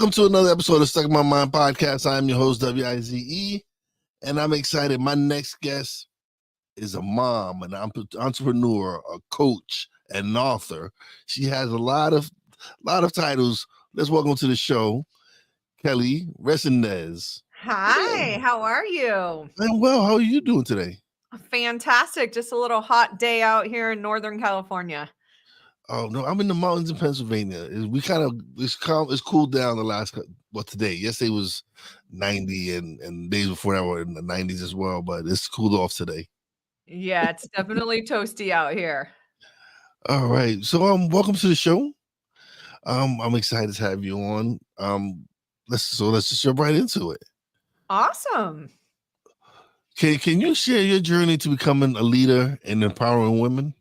Welcome to another episode of Stuck in My Mind podcast. I'm your host, WIZE, and I'm excited. My next guest is a mom, an entrepreneur, a coach, and an author. She has a lot of titles. Let's welcome to the show, Kelly Resendez. Hi, how are you? I'm well. How are you doing today? Fantastic. Just a little hot day out here in Northern California. Oh no, I'm in the mountains in Pennsylvania. It's cooled down the last today. Yesterday was 90 and days before that were in the 90s as well, but it's cooled off today. Yeah, it's definitely toasty out here. All right. So welcome to the show. I'm excited to have you on. Let's just jump right into it. Awesome. Can you share your journey to becoming a leader and empowering women?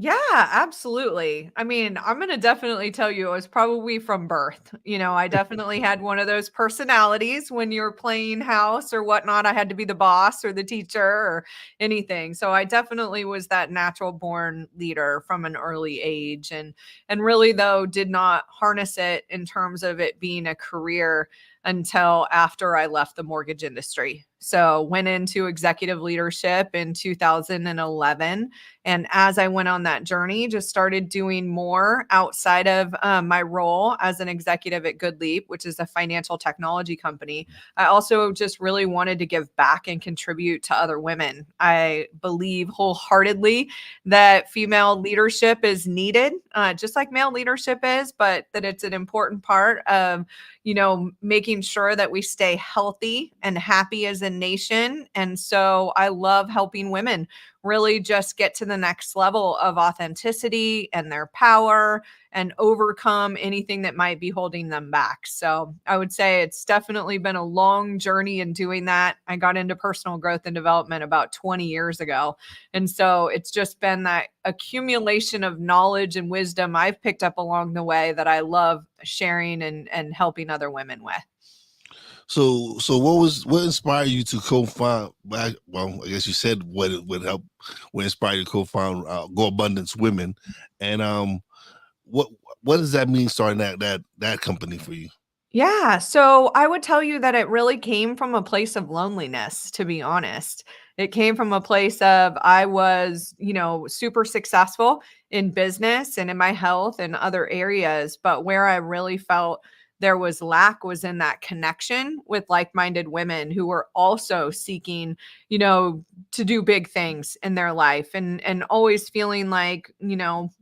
Yeah, absolutely. I mean, I'm going to definitely tell you it was probably from birth. I definitely had one of those personalities when you're playing house or whatnot. I had to be the boss or the teacher or anything. So I definitely was that natural born leader from an early age and really though did not harness it in terms of it being a career until after I left the mortgage industry. So went into executive leadership in 2011. And as I went on that journey, just started doing more outside of my role as an executive at Good Leap, which is a financial technology company. I also just really wanted to give back and contribute to other women. I believe wholeheartedly that female leadership is needed, just like male leadership is, but that it's an important part of making sure that we stay healthy and happy as a nation. And so I love helping women really just get to the next level of authenticity and their power and overcome anything that might be holding them back. So I would say it's definitely been a long journey in doing that. I got into personal growth and development about 20 years ago. And so it's just been that accumulation of knowledge and wisdom I've picked up along the way that I love sharing and helping other women with. So what inspired you to co-found? Well, I guess you said what inspired you to co-found Go Abundance Women, and what does that mean starting that company for you? Yeah. So I would tell you that it really came from a place of loneliness, to be honest. It came from a place of I was, super successful in business and in my health and other areas. But where I really felt there was lack was in that connection with like-minded women who were also seeking, to do big things in their life and always feeling like,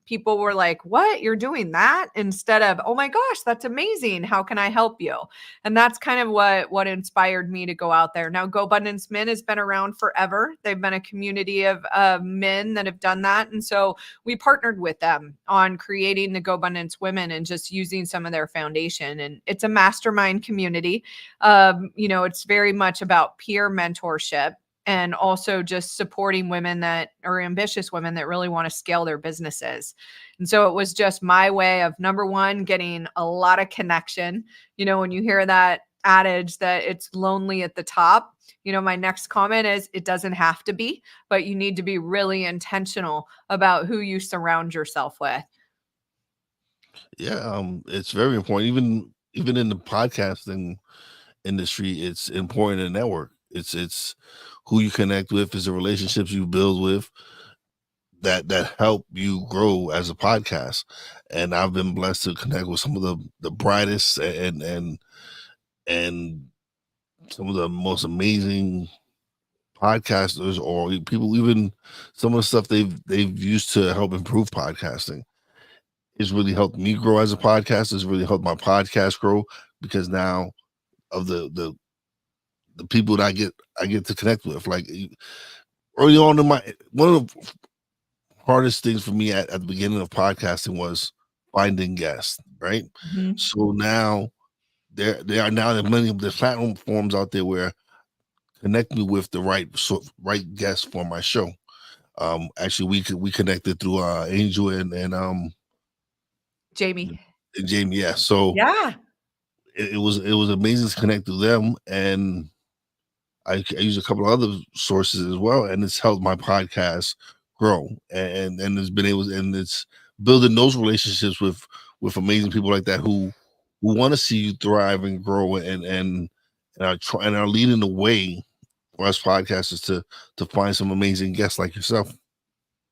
people were like, "What? You're doing that?" instead of, "Oh my gosh, that's amazing. How can I help you?" And that's kind of what inspired me to go out there. Now, Go Abundance Men has been around forever. They've been a community of men that have done that. And so we partnered with them on creating the Go Abundance Women and just using some of their foundation. And it's a mastermind community. It's very much about peer mentorship and also just supporting women that are ambitious women that really want to scale their businesses. And so it was just my way of, number one, getting a lot of connection. When you hear that adage that it's lonely at the top, my next comment is it doesn't have to be, but you need to be really intentional about who you surround yourself with. Yeah, it's very important. Even in the podcasting industry, it's important to network. It's who you connect with, is the relationships you build with that help you grow as a podcast. And I've been blessed to connect with some of the brightest and some of the most amazing podcasters, or people, even some of the stuff they've used to help improve podcasting. It's really helped me grow as a podcaster. It's really helped my podcast grow because now of the people that I get to connect with. Like early on in one of the hardest things for me at the beginning of podcasting was finding guests, right? Mm-hmm. So now there are now many of the platforms out there where connect me with the right guests for my show. Actually, we connected through Angel and Jamie. Jamie. Yeah, so Yeah. it was amazing to connect to them, and I use a couple of other sources as well, and it's helped my podcast grow, and it's been able, and it's building those relationships with amazing people like that who who want to see you thrive and grow and are leading the way for us podcasters to find some amazing guests like yourself.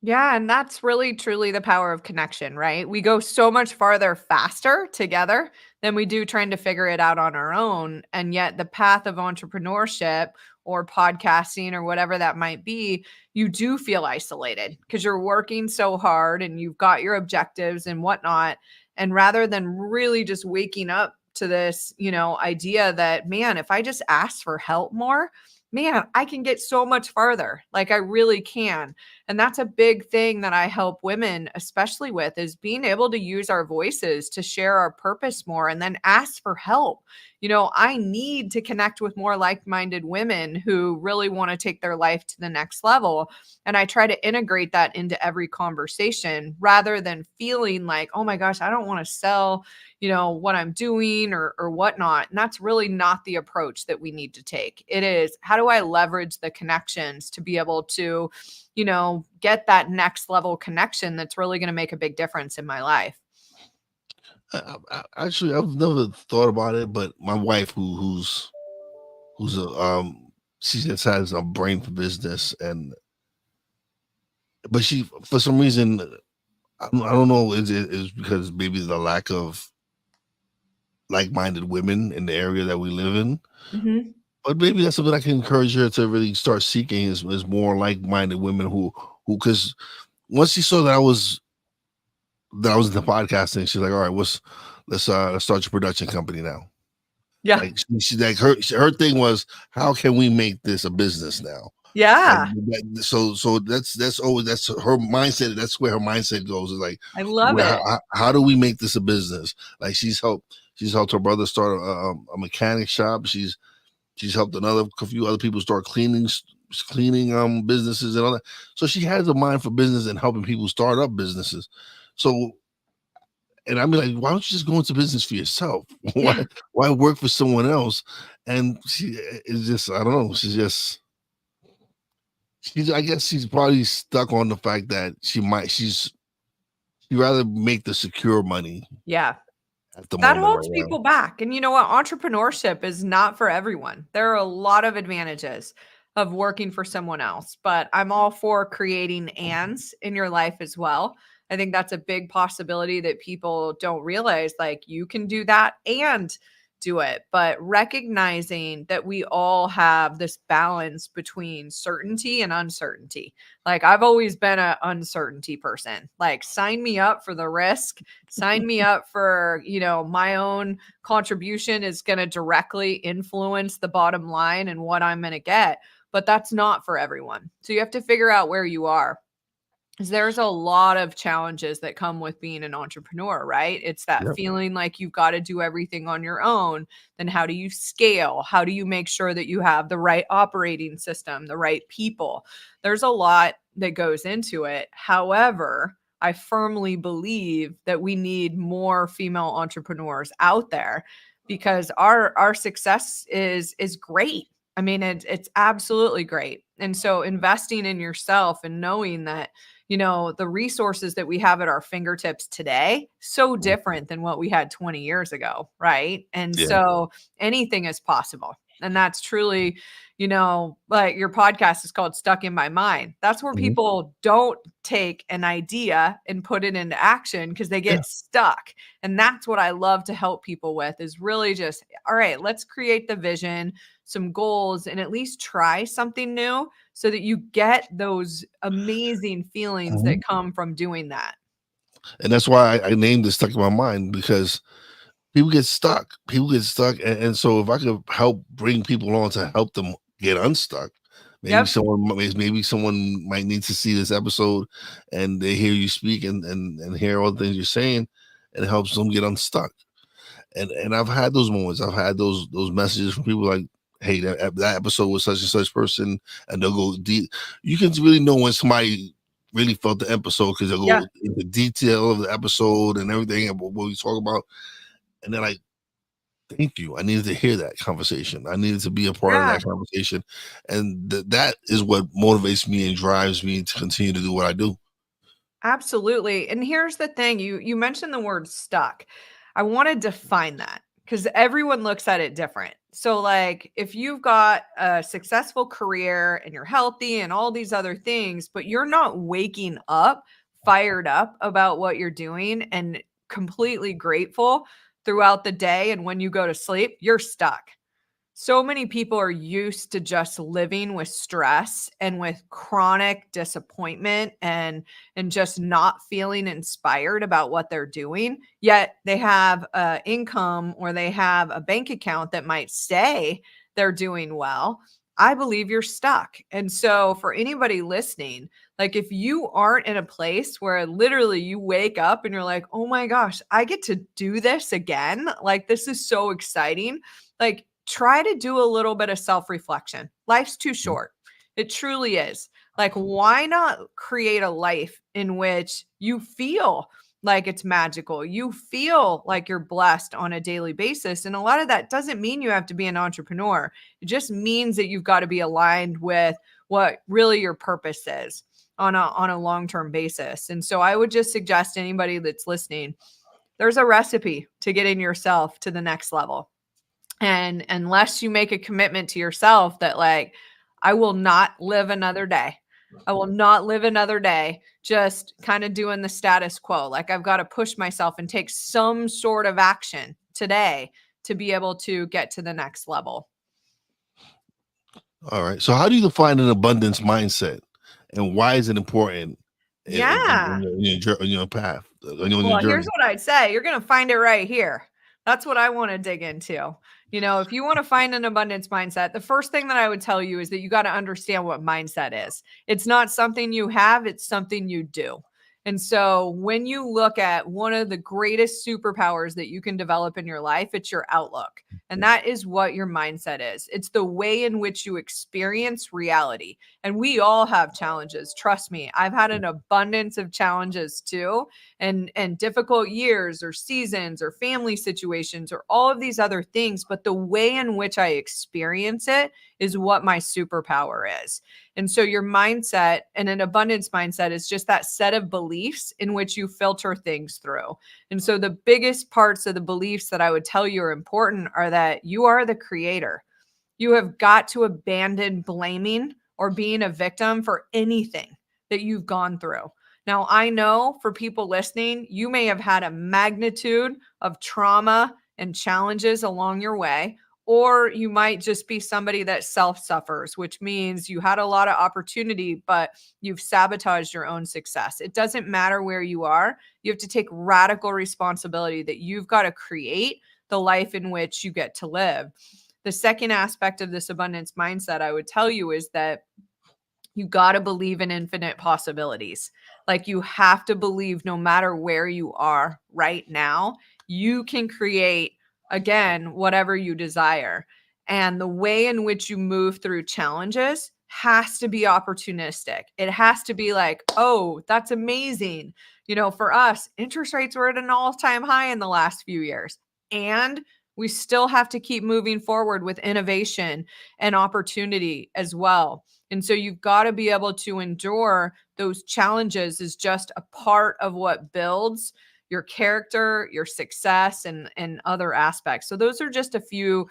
Yeah, and that's really truly the power of connection, right? We go so much farther faster together than we do trying to figure it out on our own. And yet, the path of entrepreneurship or podcasting or whatever that might be, you do feel isolated because you're working so hard and you've got your objectives and whatnot. And rather than really just waking up to this, idea that, man, if I just ask for help more, man, I can get so much farther. Like I really can. And that's a big thing that I help women, especially with, is being able to use our voices to share our purpose more and then ask for help. I need to connect with more like minded women who really want to take their life to the next level. And I try to integrate that into every conversation rather than feeling like, oh my gosh, I don't want to sell, what I'm doing or whatnot. And that's really not the approach that we need to take. It is, how do I leverage the connections to be able to, get that next level connection that's really going to make a big difference in my life. Actually, I've never thought about it, but my wife, who's a she just has a brain for business, but she, for some reason, I don't know, is because maybe the lack of like-minded women in the area that we live in. Mhm. But maybe that's something I can encourage her to really start seeking is more like-minded women because once she saw that I was in the podcasting, she's like, all right, let's start your production company now. Yeah. Like she like her thing was, how can we make this a business now? Yeah. And so that's always that's her mindset. That's where her mindset goes. Is like, I love it. how do we make this a business? Like she's helped her brother start a mechanic shop. She's helped a few other people start cleaning businesses and all that. So she has a mind for business and helping people start up businesses. So, and I mean, like, why don't you just go into business for yourself? Yeah. Why work for someone else? And she is just, I don't know. I guess she's probably stuck on the fact that she'd rather make the secure money Yeah. at the That moment holds right now. people back. And you know what? Entrepreneurship is not for everyone. There are a lot of advantages of working for someone else, but I'm all for creating ands in your life as well. I think that's a big possibility that people don't realize. Like you can do that and do it, but recognizing that we all have this balance between certainty and uncertainty. Like I've always been an uncertainty person. Like sign me up for the risk, sign me up for, my own contribution is going to directly influence the bottom line and what I'm going to get. But that's not for everyone. So you have to figure out where you are. 'Cause there's a lot of challenges that come with being an entrepreneur, right? It's that Yep. feeling like you've got to do everything on your own. Then how do you scale? How do you make sure that you have the right operating system, the right people? There's a lot that goes into it. However, I firmly believe that we need more female entrepreneurs out there because our success is great. I mean, it's absolutely great. And so investing in yourself and knowing that the resources that we have at our fingertips today, so different than what we had 20 years ago, right? And Yeah. so anything is possible. And that's truly, like your podcast is called Stuck in My Mind. That's where Mhm. people don't take an idea and put it into action because they Yeah. get stuck. And that's what I love to help people with is really just, all right, let's create the vision, some goals, and at least try something new so that you get those amazing feelings Mhm. that come from doing that. And that's why I named it Stuck in My Mind, because people get stuck. People get stuck. And so if I could help bring people on to help them get unstuck, Yep. maybe someone might need to see this episode and they hear you speak and hear all the things you're saying, and it helps them get unstuck. And I've had those moments. I've had those messages from people like, hey, that episode was such and such person, and they'll go deep. You can really know when somebody really felt the episode because they'll Yeah. go into detail of the episode and everything about what we talk about. And then I thank you. I needed to hear that conversation. I needed to be a part of Yeah. that conversation. And that is what motivates me and drives me to continue to do what I do. Absolutely. And here's the thing, you mentioned the word stuck. I want to define that because everyone looks at it different. So, like, if you've got a successful career and you're healthy and all these other things, but you're not waking up fired up about what you're doing and completely grateful throughout the day, and when you go to sleep, you're stuck. So many people are used to just living with stress and with chronic disappointment and just not feeling inspired about what they're doing. Yet they have a income or they have a bank account that might say they're doing well. I believe you're stuck. And so for anybody listening, like if you aren't in a place where literally you wake up and you're like, "Oh my gosh, I get to do this again. Like this is so exciting." Like try to do a little bit of self-reflection. Life's too short. It truly is. Like, why not create a life in which you feel like it's magical? You feel like you're blessed on a daily basis. And a lot of that doesn't mean you have to be an entrepreneur. It just means that you've got to be aligned with what really your purpose is on a long-term basis. And so I would just suggest anybody that's listening, there's a recipe to getting yourself to the next level. And unless you make a commitment to yourself that like, I will not live another day. I will not live another day just kind of doing the status quo. Like I've got to push myself and take some sort of action today to be able to get to the next level. All right. So how do you define an abundance mindset, and why is it important Yeah. in your path, on your Well, journey? here's what I'd say. You're going to find it right here. That's what I want to dig into. You know, if you want to find an abundance mindset, the first thing that I would tell you is that you got to understand what mindset is. It's not something you have, it's something you do. And so when you look at one of the greatest superpowers that you can develop in your life, it's your outlook. And that is what your mindset is. It's the way in which you experience reality. And we all have challenges. Trust me, I've had an abundance of challenges too, and difficult years or seasons or family situations or all of these other things, but the way in which I experience it is what my superpower is. And so your mindset and an abundance mindset is just that set of beliefs in which you filter things through. And so the biggest parts of the beliefs that I would tell you are important are that you are the creator. You have got to abandon blaming or being a victim for anything that you've gone through. Now, I know for people listening, you may have had a magnitude of trauma and challenges along your way, or you might just be somebody that self suffers, which means you had a lot of opportunity, but you've sabotaged your own success. It doesn't matter where you are. You have to take radical responsibility that you've got to create the life in which you get to live. The second aspect of this abundance mindset, I would tell you, is that you got to believe in infinite possibilities. Like you have to believe no matter where you are right now, you can create again whatever you desire. And the way in which you move through challenges has to be opportunistic. It has to be like, oh, that's amazing. You know, for us, interest rates were at an all-time high in the last few years. And we still have to keep moving forward with innovation and opportunity as well. And so you've got to be able to endure those challenges is just a part of what builds your character, your success, and other aspects. So those are just a few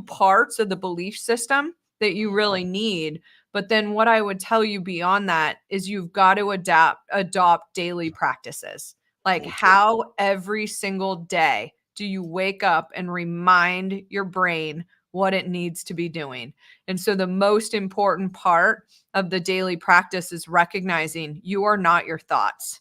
parts of the belief system that you really need. But then what I would tell you beyond that is you've got to adopt daily practices. Like how every single day do you wake up and remind your brain what it needs to be doing? And so the most important part of the daily practice is recognizing you are not your thoughts.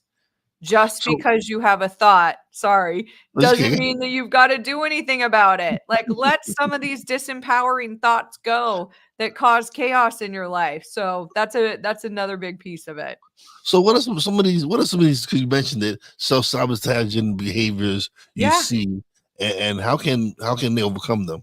Just So because you have a thought, doesn't okay. mean that you've got to do anything about it. Like let some of these disempowering thoughts go that cause chaos in your life. So that's another big piece of it. So what are some of these? What are some of these? Because you mentioned it, self-sabotaging behaviors you Yeah. see, and how can they overcome them?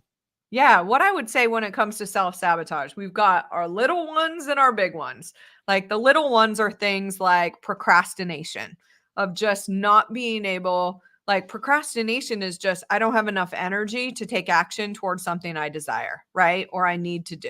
Yeah, what I would say when it comes to self-sabotage, we've got our little ones and our big ones. Like the little ones are things like procrastination, of just not being able, like procrastination is just, I don't have enough energy to take action towards something I desire, right? Or I need to do.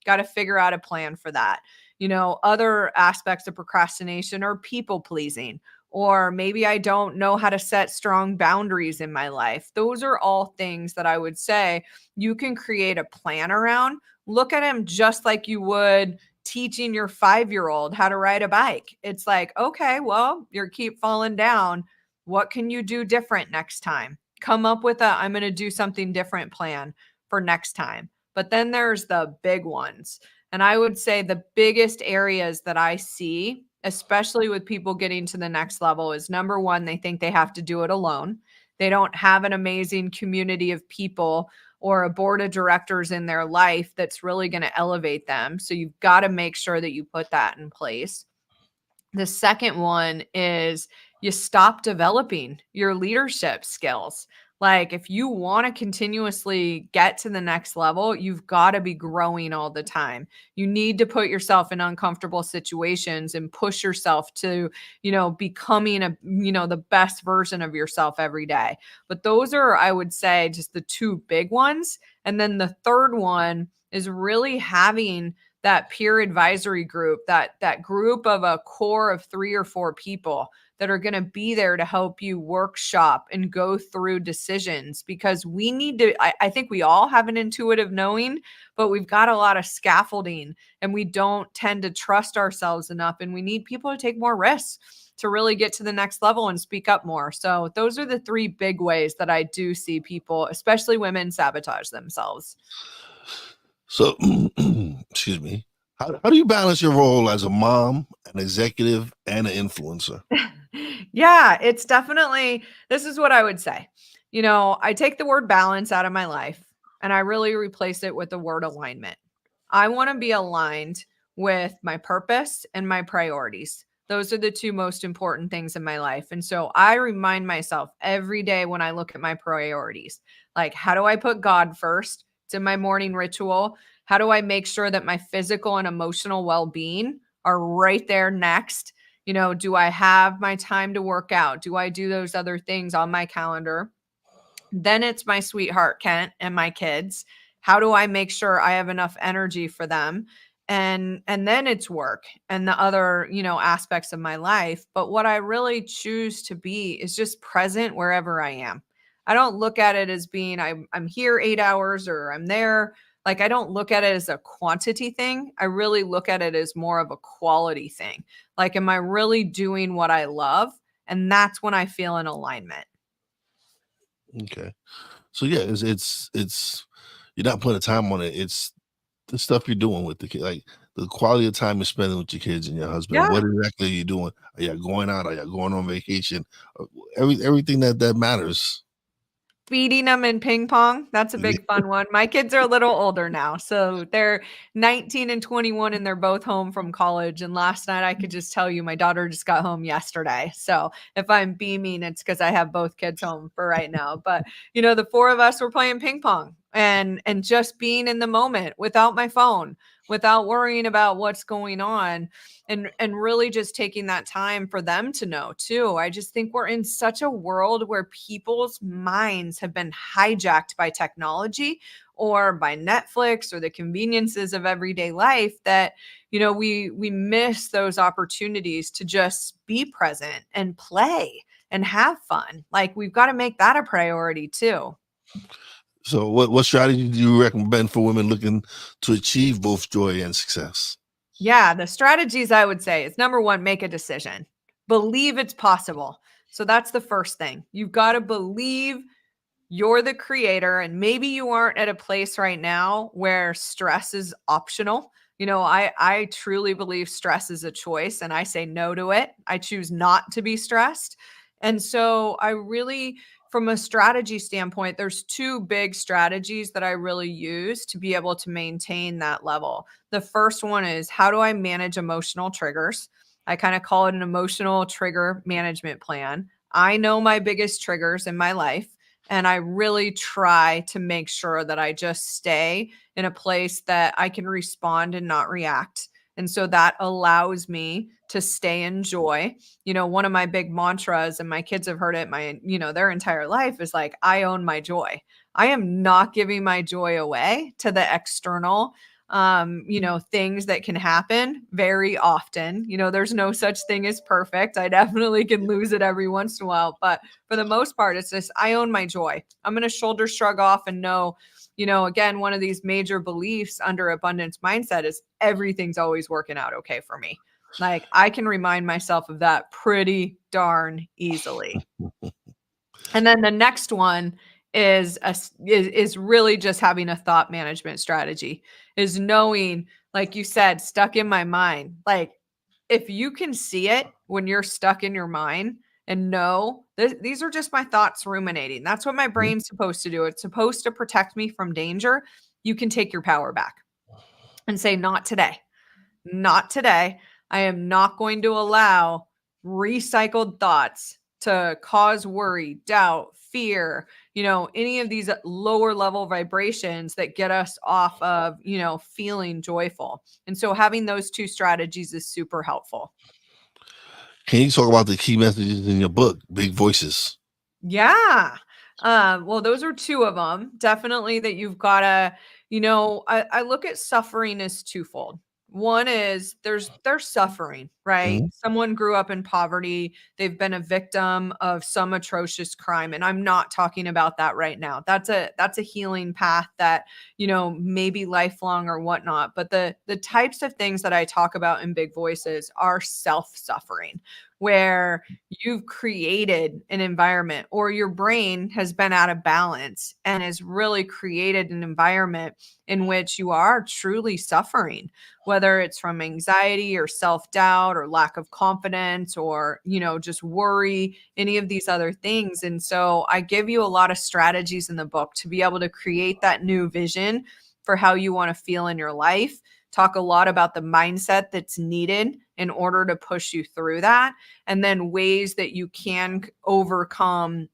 Got to figure out a plan for that. You know, other aspects of procrastination are people pleasing or maybe I don't know how to set strong boundaries in my life. Those are all things that I would say you can create a plan around. Look at them just like you would teaching your 5-year-old how to ride a bike. It's like, okay, well, you keep falling down. What can you do different next time? Come up with I'm going to do something different plan for next time. But then there's the big ones. And I would say the biggest areas that I see, especially with people getting to the next level, is number one, they think they have to do it alone. They don't have an amazing community of people or a board of directors in their life that's really going to elevate them. So you've got to make sure that you put that in place. The second one is you stop developing your leadership skills. Like if you want to continuously get to the next level, you've got to be growing all the time. You need to put yourself in uncomfortable situations and push yourself to, becoming the best version of yourself every day. But those are, I would say, just the two big ones. And then the third one is really having that peer advisory group, that group of a core of 3 or 4 people that are going to be there to help you workshop and go through decisions, because we need to, I think we all have an intuitive knowing, but we've got a lot of scaffolding and we don't tend to trust ourselves enough, and we need people to take more risks to really get to the next level and speak up more. So those are the 3 big ways that I do see people, especially women, sabotage themselves. So, excuse me. How do you balance your role as a mom, an executive, and an influencer? Yeah, it's definitely, this is what I would say. I take the word balance out of my life and I really replace it with the word alignment. I want to be aligned with my purpose and my priorities. Those are the 2 most important things in my life. And so I remind myself every day when I look at my priorities, like, how do I put God first? It's in my morning ritual. How do I make sure that my physical and emotional well being are right there next? Do I have my time to work out? Do I do those other things on my calendar? Then it's my sweetheart, Kent, and my kids. How do I make sure I have enough energy for them? And then it's work and the other, aspects of my life. But what I really choose to be is just present wherever I am. I don't look at it as being I'm here 8 hours or I'm there. Like, I don't look at it as a quantity thing. I really look at it as more of a quality thing. Like, am I really doing what I love? And that's when I feel in alignment. Okay. So yeah, it's you're not putting a time on it. It's the stuff you're doing with the kid, like the quality of time you're spending with your kids and your husband. Yeah. What exactly are you doing? Are you going out? Are you going on vacation? Everything that matters. Feeding them in ping pong. That's a Yeah. big fun one. My kids are a little older now. So they're 19 and 21 and they're both home from college. And last night I could just tell you my daughter just got home yesterday. So if I'm beaming, it's because I have both kids home for right now. But the 4 of us were playing ping pong and just being in the moment without my phone, without worrying about what's going on, and really just taking that time for them to know too. I just think we're in such a world where people's minds have been hijacked by technology or by Netflix or the conveniences of everyday life, that we miss those opportunities to just be present and play and have fun. Like, we've got to make that a priority too. So what strategy do you recommend for women looking to achieve both joy and success? Yeah, the strategies I would say is number one, make a decision. Believe it's possible. So that's the first thing. You've got to believe you're the creator, and maybe you aren't at a place right now where stress is optional. I truly believe stress is a choice and I say no to it. I choose not to be stressed. And so I really, from a strategy standpoint, there's 2 big strategies that I really use to be able to maintain that level. The first one is, how do I manage emotional triggers? I kind of call it an emotional trigger management plan. I know my biggest triggers in my life, and I really try to make sure that I just stay in a place that I can respond and not react. And so that allows me to stay in joy. One of my big mantras, and my kids have heard it their entire life, is like, I own my joy. I am not giving my joy away to the external things that can happen very often. There's no such thing as perfect. I definitely can lose it every once in a while, but for the most part, it's just I own my joy. I'm going to shoulder shrug off and know, again, one of these major beliefs under abundance mindset is everything's always working out okay for me. Like I can remind myself of that pretty darn easily. And then the next one is really just having a thought management strategy, is knowing, like you said, stuck in my mind. Like if you can see it when you're stuck in your mind and know these are just my thoughts ruminating. That's what my brain's supposed to do. It's supposed to protect me from danger. You can take your power back and say, not today. Not today. I am not going to allow recycled thoughts to cause worry, doubt, fear, any of these lower level vibrations that get us off of, feeling joyful. And so having those two strategies is super helpful. Can you talk about the key messages in your book, Big Voices? Yeah. Well, those are two of them. Definitely that you've got to, I look at suffering as twofold. One is there's suffering, right? Mm-hmm. Someone grew up in poverty. They've been a victim of some atrocious crime. And I'm not talking about that right now. That's a healing path that, maybe lifelong or whatnot. But the types of things that I talk about in Big Voices are self-suffering, where you've created an environment or your brain has been out of balance and has really created an environment in which you are truly suffering, whether it's from anxiety or self-doubt or lack of confidence or, just worry, any of these other things. And so I give you a lot of strategies in the book to be able to create that new vision for how you want to feel in your life. Talk a lot about the mindset that's needed in order to push you through that, and then ways that you can overcome,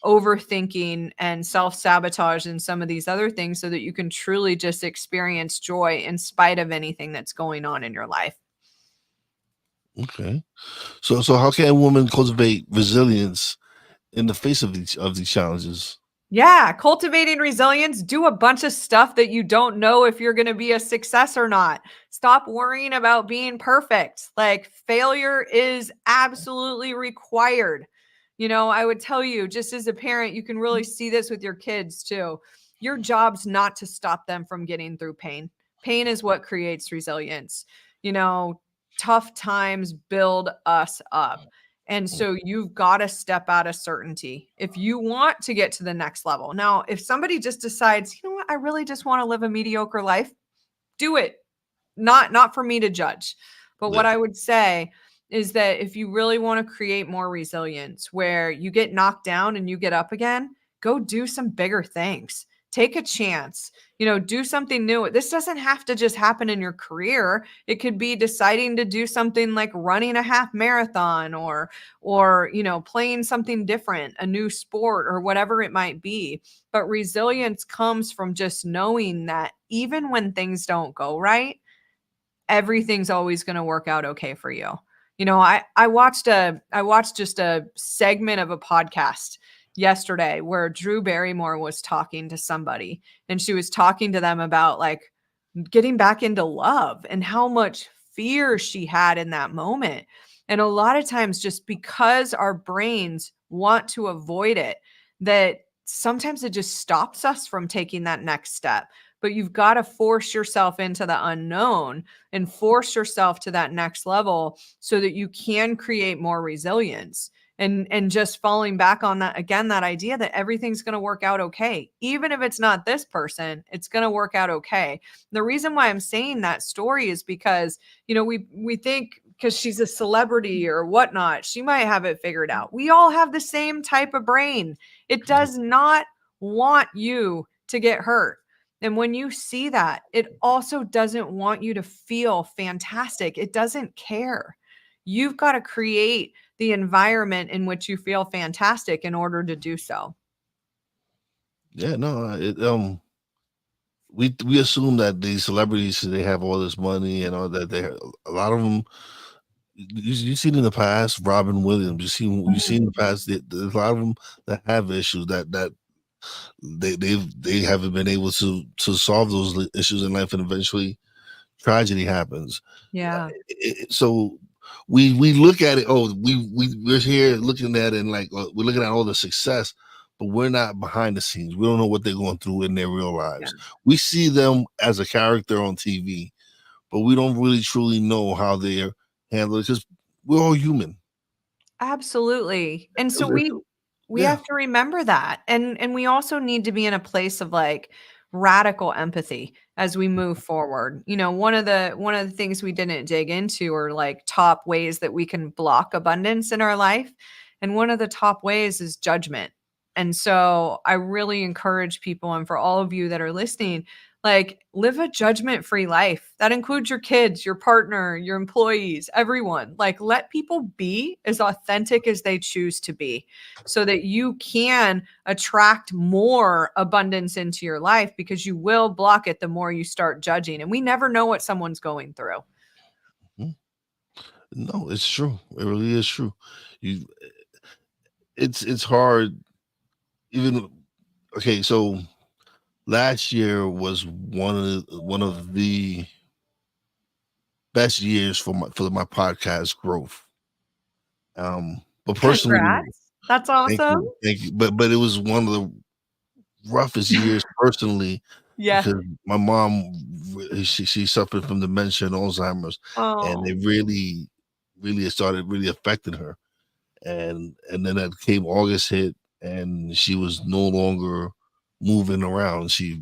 overthinking and self-sabotage and some of these other things so that you can truly just experience joy in spite of anything that's going on in your life. Okay. So how can a woman cultivate resilience in the face of these challenges? Yeah, cultivating resilience, do a bunch of stuff that you don't know if you're going to be a success or not. Stop worrying about being perfect. Like failure is absolutely required. I would tell you, just as a parent, you can really see this with your kids too. Your job's not to stop them from getting through pain. Pain is what creates resilience. Tough times build us up. And so you've got to step out of certainty if you want to get to the next level. Now, if somebody just decides, I really just want to live a mediocre life, do it. Not for me to judge. But what I would say is that if you really want to create more resilience where you get knocked down and you get up again, go do some bigger things. Take a chance, do something new. This doesn't have to just happen in your career. It could be deciding to do something like running a half marathon or playing something different, a new sport or whatever it might be. But resilience comes from just knowing that even when things don't go right, everything's always going to work out okay for you. I watched just a segment of a podcast yesterday where Drew Barrymore was talking to somebody, and she was talking to them about like getting back into love and how much fear she had in that moment. And a lot of times, just because our brains want to avoid it, that sometimes it just stops us from taking that next step. But you've got to force yourself into the unknown and force yourself to that next level so that you can create more resilience. And just falling back on that again, that idea that everything's going to work out okay. Even if it's not this person, it's going to work out okay. The reason why I'm saying that story is because, we think because she's a celebrity or whatnot, she might have it figured out. We all have the same type of brain. It does not want you to get hurt. And when you see that, it also doesn't want you to feel fantastic. It doesn't care. You've got to create the environment in which you feel fantastic in order to do so. Yeah, no, we assume that these celebrities, they have all this money and all that. A lot of them. You've seen in the past, Robin Williams. You've seen in the past. There's a lot of them that have issues that they haven't been able to solve those issues in life, and eventually tragedy happens. Yeah. So we look at it. Oh, we're here looking at it, and like we're looking at all the success, but we're not behind the scenes. We don't know what they're going through in their real Yeah. lives. We see them as a character on TV, but we don't really truly know how they're handled because we're all human. Absolutely. And so It's- we Yeah. have to remember that. And we also need to be in a place of like radical empathy as we move forward. One of the things we didn't dig into are like top ways that we can block abundance in our life. And one of the top ways is judgment. And so I really encourage people, and for all of you that are listening, like, live a judgment-free life. That includes your kids, your partner, your employees, everyone. Like, let people be as authentic as they choose to be so that you can attract more abundance into your life, because you will block it the more you start judging. And we never know what someone's going through. Mhm. No, it's true. It really is true. You, it's hard. Even okay, so last year was one of the best years for my podcast growth. But personally, Congrats. That's awesome. thank you. But it was one of the roughest years personally Yeah. because my mom she suffered from dementia and Alzheimer's, and Oh. it really started really affecting her. And then that came August hit, and she was no longer moving around. She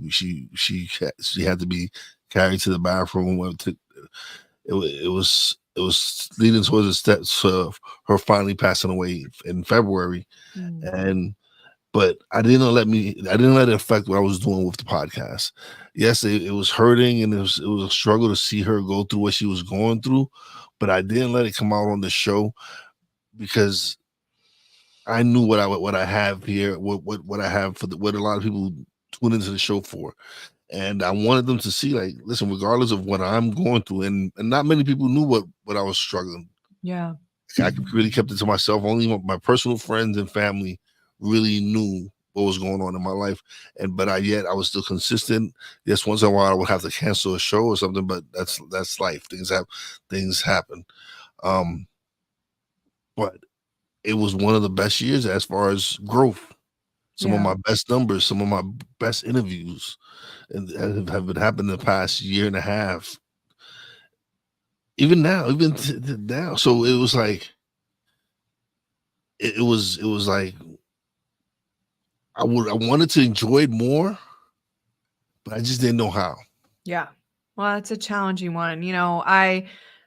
had to be carried to the bathroom. It was leading towards the steps of her finally passing away in February, Mm. and but I didn't let it affect what I was doing with the podcast. Yes, it was hurting, and it was a struggle to see her go through what she was going through, but I didn't let it come out on the show because I knew what I have here, what I have for what a lot of people tune into the show for, and I wanted them to see, like, listen, regardless of what I'm going through, and not many people knew what I was struggling. Yeah. I really kept it to myself. Only my personal friends and family really knew what was going on in my life, but I was still consistent. Yes, once in a while I would have to cancel a show or something, but that's life. Things happen. Um, but it was one of the best years as far as growth. Some of Yeah. my best numbers, some of my best interviews, and have been happening the past year and a half. Even now, now. So it was like it was like I wanted to enjoy it more, but I just didn't know how. Yeah. Well, it's a challenging one. I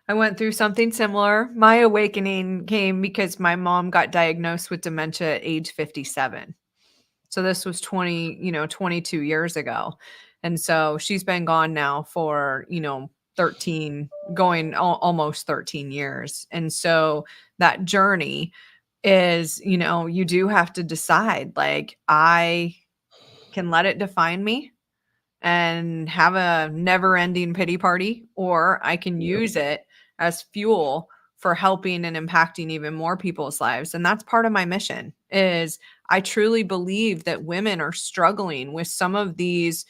went through something similar. My awakening came because my mom got diagnosed with dementia at age 57. So this was 22 years ago. And so she's been gone now for, 13, going almost 13 years. And so that journey is, you do have to decide, like, I can let it define me and have a never-ending pity party, or I can Yeah. use it as fuel for helping and impacting even more people's lives. And that's part of my mission. Is I truly believe that women are struggling with some of these,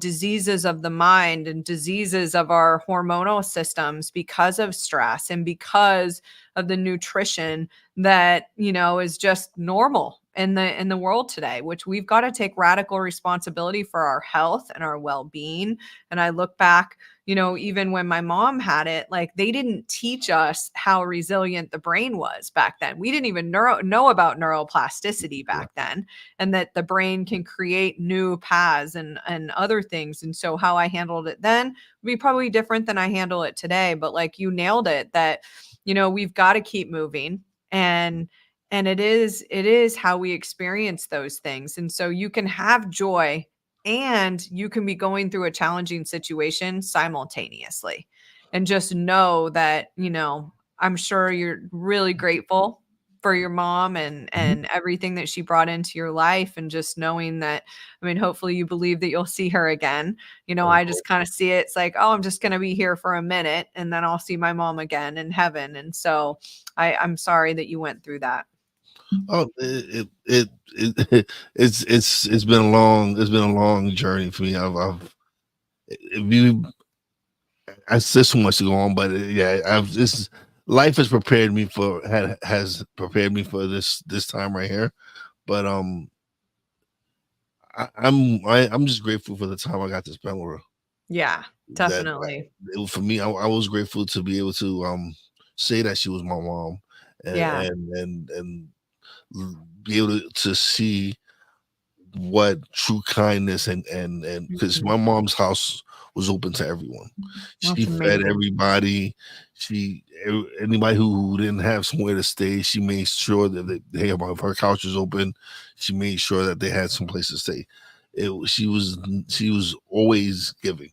diseases of the mind and diseases of our hormonal systems because of stress and because of the nutrition that, is just normal in the world today, which we've got to take radical responsibility for our health and our well-being. And I look back, even when my mom had it, like, they didn't teach us how resilient the brain was back then. We didn't even know about neuroplasticity Yeah. back then, and that the brain can create new paths and other things. And so how I handled it then would be probably different than I handle it today. But like, you nailed it, that, we've got to keep moving. And it is how we experience those things. And so you can have joy and you can be going through a challenging situation simultaneously. And just know that, I'm sure you're really grateful for your mom and Mhm. and everything that she brought into your life, and just knowing that, I mean, hopefully you believe that you'll see her again. Of I just course. kind of see it. It's like, oh, I'm just going to be here for a minute and then I'll see my mom again in heaven. And so I'm sorry that you went through that. Oh, it's been a long journey for me. I've if you I said so much to go on, but yeah, I've this life has prepared me for has prepared me for this time right here. But I'm just grateful for the time I got to spend with her. Yeah, That definitely. for me, I was grateful to be able to say that she was my mom, Yeah. and be able to see what true kindness and because Mhm. my mom's house was open to everyone. She That's fed amazing. everybody. Anybody who didn't have somewhere to stay, she made sure that if her couch was open, she made sure that they had some place to stay. She was always giving.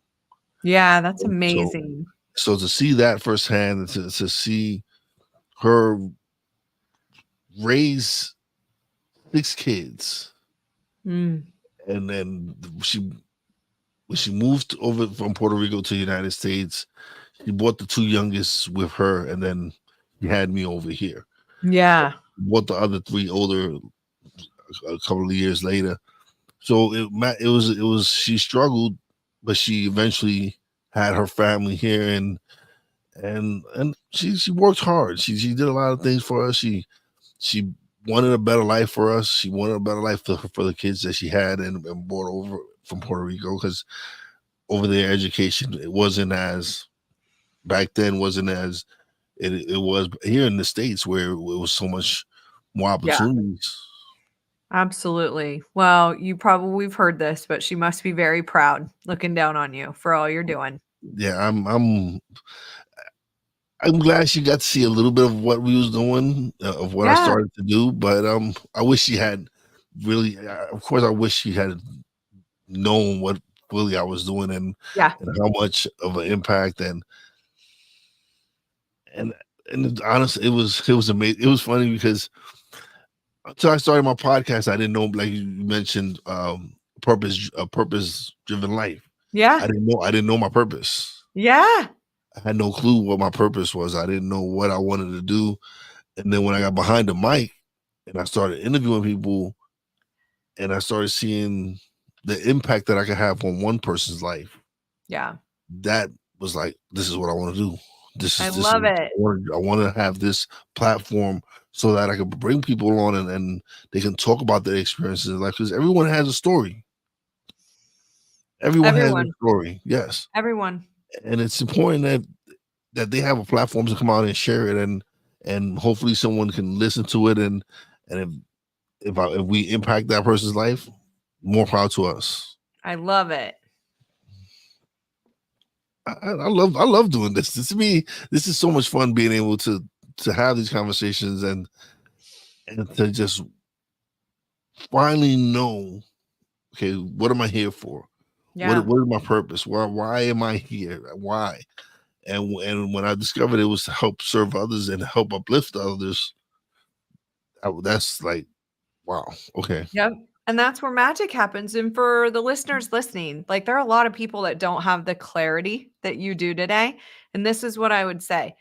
Yeah, that's So amazing. so to see that firsthand, and to see her raise 6 kids, Mm. and then she when she moved over from Puerto Rico to the United States, she brought the two youngest with her, and then she had me over here. Yeah. Brought the other three older a couple of years later. So it was she struggled, but she eventually had her family here, and she worked hard. She did a lot of things for us. She wanted a better life for us. She wanted a better life for the kids that she had and brought over from Puerto Rico, because over there education, it wasn't as back then, wasn't as it was here in the States, where it was so much more Yeah, opportunities. absolutely. Well, you probably we've heard this, but she must be very proud looking down on you for all you're doing. Yeah, I'm glad she got to see a little bit of what we was doing, of what I Yeah. started to do. But I wish she had really. Of course, I wish she had known what really I was doing, Yeah. and how much of an impact, and honestly, it was amazing. It was funny because until I started my podcast, I didn't know, like you mentioned, a purpose driven life. Yeah. I didn't know my purpose. Yeah. I had no clue what my purpose was. I didn't know what I wanted to do. And then when I got behind the mic and I started interviewing people, and I started seeing the impact that I could have on one person's life, Yeah. that was like, this is what I want to do. I This is love it. I want to have this platform so that I can bring people on, and they can talk about their experiences in life, because everyone has a story. Everyone has a Everyone. story, yes, Everyone. and it's important that they have a platform to come out and share it, and hopefully someone can listen to it, and if we impact that person's life, more proud to us. I love it. I love doing this. To me, this is so much fun, being able to have these conversations, and to just finally know, okay, what am I here for? Yeah. What is my purpose? Why am I here? Why? And when I discovered it was to help serve others and help uplift others, that's like, wow. Okay. Yep. And that's where magic happens. And for the listeners listening, like there are a lot of people that don't have the clarity that you do today. And this is what I would say.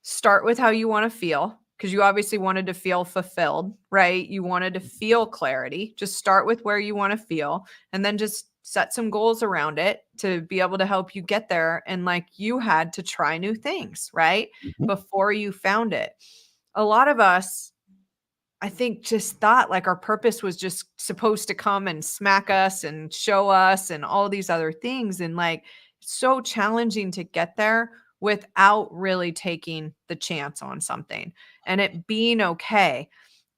Start with how you want to feel, because you obviously wanted to feel fulfilled, right? You wanted to feel clarity. Just start with where you want to feel, and then just set some goals around it to be able to help you get there. And like you had to try new things, right? Mhm. Before you found it. A lot of us, I think, just thought like our purpose was just supposed to come and smack us and show us and all these other things. And like, it's so challenging to get there without really taking the chance on something and it being okay.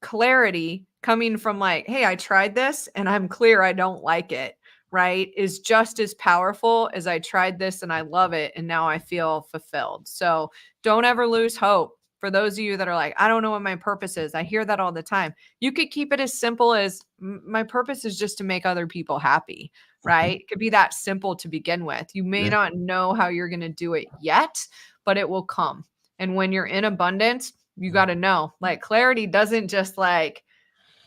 Clarity coming from like, hey, I tried this and I'm clear I don't like it, right? Is just as powerful as I tried this and I love it. And now I feel fulfilled. So don't ever lose hope. For those of you that are like, I don't know what my purpose is, I hear that all the time. You could keep it as simple as my purpose is just to make other people happy, Mhm. right? It could be that simple to begin with. You may Yeah. not know how you're going to do it yet, but it will come. And when you're in abundance, you got to know like clarity doesn't just like,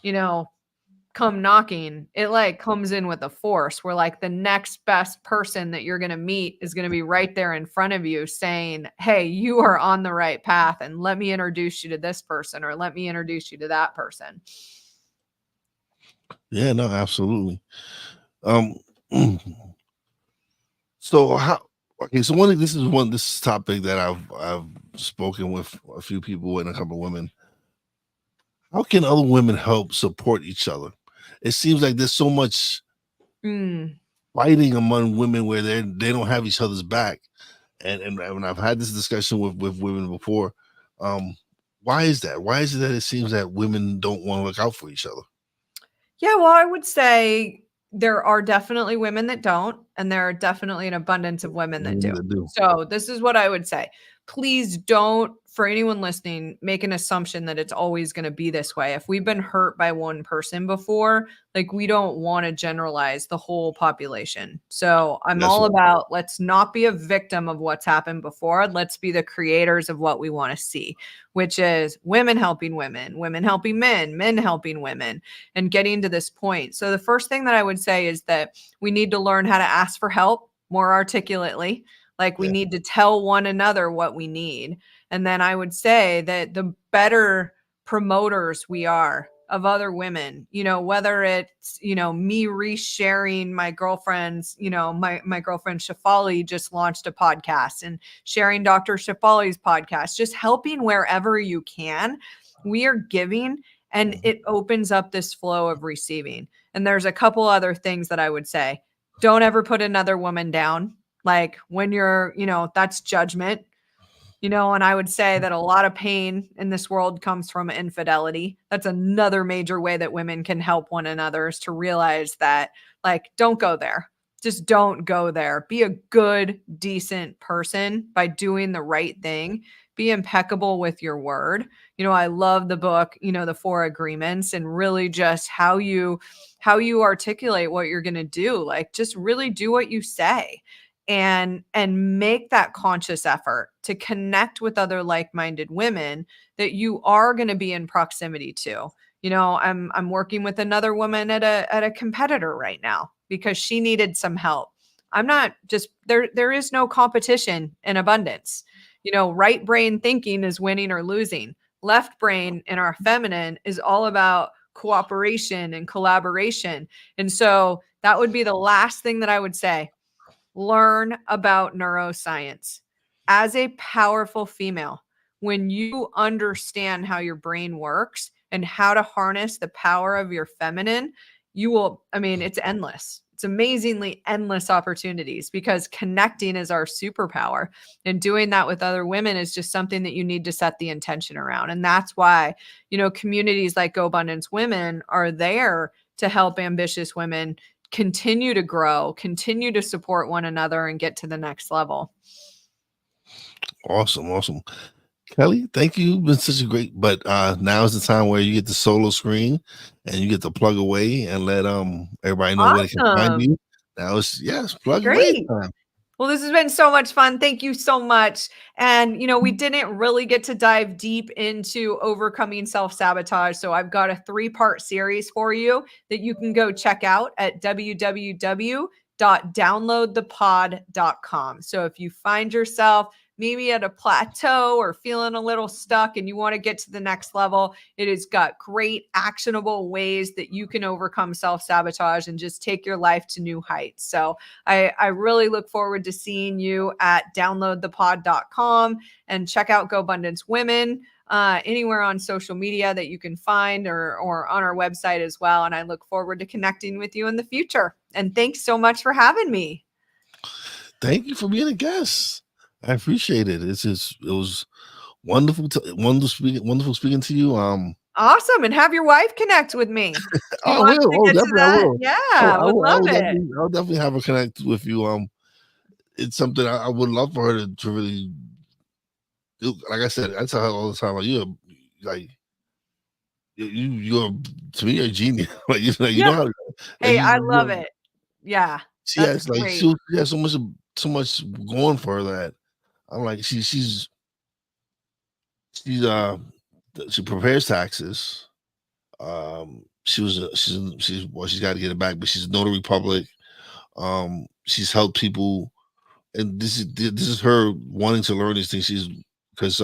you know, come knocking, it like comes in with a force where like the next best person that you're going to meet is going to be right there in front of you saying, "Hey, you are on the right path and let me introduce you to this person or let me introduce you to that person." Yeah, no, absolutely. Um, so how? Okay, so this topic that I've spoken with a few people and a couple of women. How can other women help support each other? It seems like there's so much Mm. fighting among women where they don't have each other's back, and when I've had this discussion with women before, um, why is that? Why is it that it seems that women don't want to look out for each other? Yeah, well, I would say there are definitely women that don't, and there are definitely an abundance of women that Women do. that do. So, this is what I would say. Please don't, for anyone listening, make an assumption that it's always going to be this way. If we've been hurt by one person before, like we don't want to generalize the whole population. So, I'm That's all right. about let's not be a victim of what's happened before. Let's be the creators of what we want to see, which is women helping women, women helping men, men helping women and getting to this point. So the first thing that I would say is that we need to learn how to ask for help more articulately. Like we Yeah. need to tell one another what we need. And then I would say that the better promoters we are of other women, whether it's, me resharing my girlfriend's, my girlfriend Shafali just launched a podcast and sharing Dr. Shafali's podcast, just helping wherever you can. We are giving and it opens up this flow of receiving. And there's a couple other things that I would say. Don't ever put another woman down. Like when you're, that's judgment, and I would say that a lot of pain in this world comes from infidelity. That's another major way that women can help one another is to realize that, like, don't go there. Just don't go there. Be a good, decent person by doing the right thing. Be impeccable with your word. I love the book, the Four Agreements, and really just how you articulate what you're going to do. Like just really do what you say and make that conscious effort to connect with other like-minded women that you are going to be in proximity to. I'm working with another woman at a competitor right now because she needed some help. I'm not just there is no competition in abundance. Right brain thinking is winning or losing. Left brain in our feminine is all about cooperation and collaboration. And so that would be the last thing that I would say. Learn about neuroscience. As a powerful female, when you understand how your brain works and how to harness the power of your feminine, it's endless. It's amazingly endless opportunities because connecting is our superpower. And doing that with other women is just something that you need to set the intention around. And that's why, communities like Go Abundance Women are there to help ambitious women continue to grow, continue to support one another and get to the next level. Awesome. Kelly, thank you. You've been such a great, but now is the time where you get the solo screen and you get to plug away and let everybody know where they can find Awesome. you. Now it's plug away Great. time. Well, this has been so much fun. Thank you so much. And, we didn't really get to dive deep into overcoming self-sabotage. So I've got a 3-part series for you that you can go check out at www.downloadthepod.com. So if you find yourself maybe at a plateau or feeling a little stuck and you want to get to the next level, it has got great actionable ways that you can overcome self-sabotage and just take your life to new heights. So I really look forward to seeing you at downloadthepod.com and check out Go Abundance Women anywhere on social media that you can find or on our website as well. And I look forward to connecting with you in the future. And thanks so much for having me. Thank you for being a guest. I appreciate it. It was wonderful wonderful speaking to you. Awesome. And have your wife connect with me. She I wants will. to Oh, get to definitely I that. will. Yeah, would love it. I'll definitely have her connect with you. It's something I would love for her to really do. Like I said, I tell her all the time, like you're to me, you're a genius. Like you Yeah. know how like Hey, I love you it. Yeah, she that's has like great. she has so much going for her that I'm like she's she prepares taxes. she's got to get it back, but she's a notary public. She's helped people, and this is her wanting to learn these things. She's because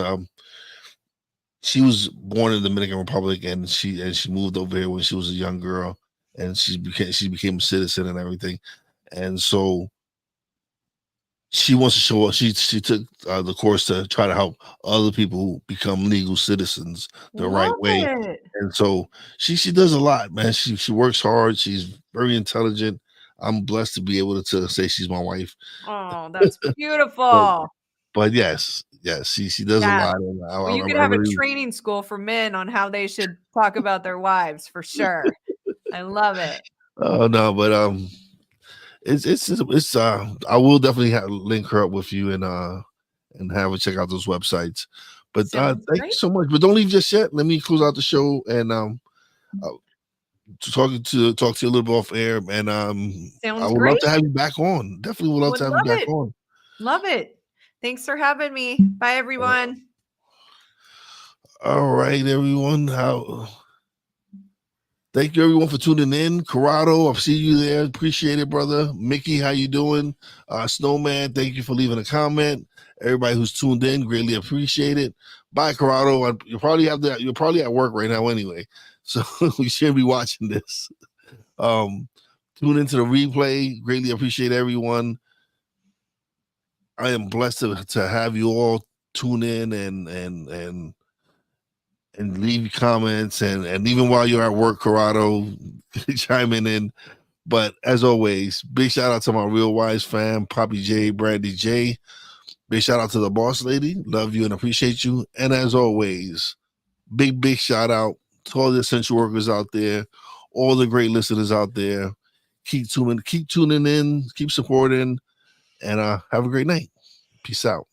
she was born in the Dominican Republic, and she moved over here when she was a young girl, and she became a citizen and everything, and so she wants to show up. She took the course to try to help other people become legal citizens the right Love way, it. and so she does a lot, man. She works hard. She's very intelligent. I'm blessed to be able to say she's my wife. Oh, that's But beautiful. but yes, she does a Yeah. lot, and Well, you could I have a really. training school for men on how they should talk about their wives for sure. I love it. Oh no, but I will definitely link her up with you and have her check out those websites. But Sounds thank you great. so much. But don't leave just yet. Let me close out the show and uh, talk to you a little bit off air. And I Sounds would love great. to have you back on. Definitely would love Would to have you love back it. on. Love it. Thanks for having me. Bye, everyone. All right, everyone. Thank you everyone for tuning in. Corrado, I'll see you there. Appreciate it, brother. Mickey, how you doing? Snowman, thank you for leaving a comment. Everybody who's tuned in, greatly appreciate it. Bye, Corrado. You're probably at work right now anyway, so we shouldn't be watching this. Tune into the replay. Greatly appreciate everyone. I am blessed to have you all tune in and leave comments and even while you're at work, Corrado, chiming in. But as always, big shout out to my Real Wise fam, Poppy J, Brandy J. Big shout out to the boss lady. Love you and appreciate you. And as always, big shout out to all the essential workers out there, all the great listeners out there. Keep tuning in, keep supporting, and have a great night. Peace out.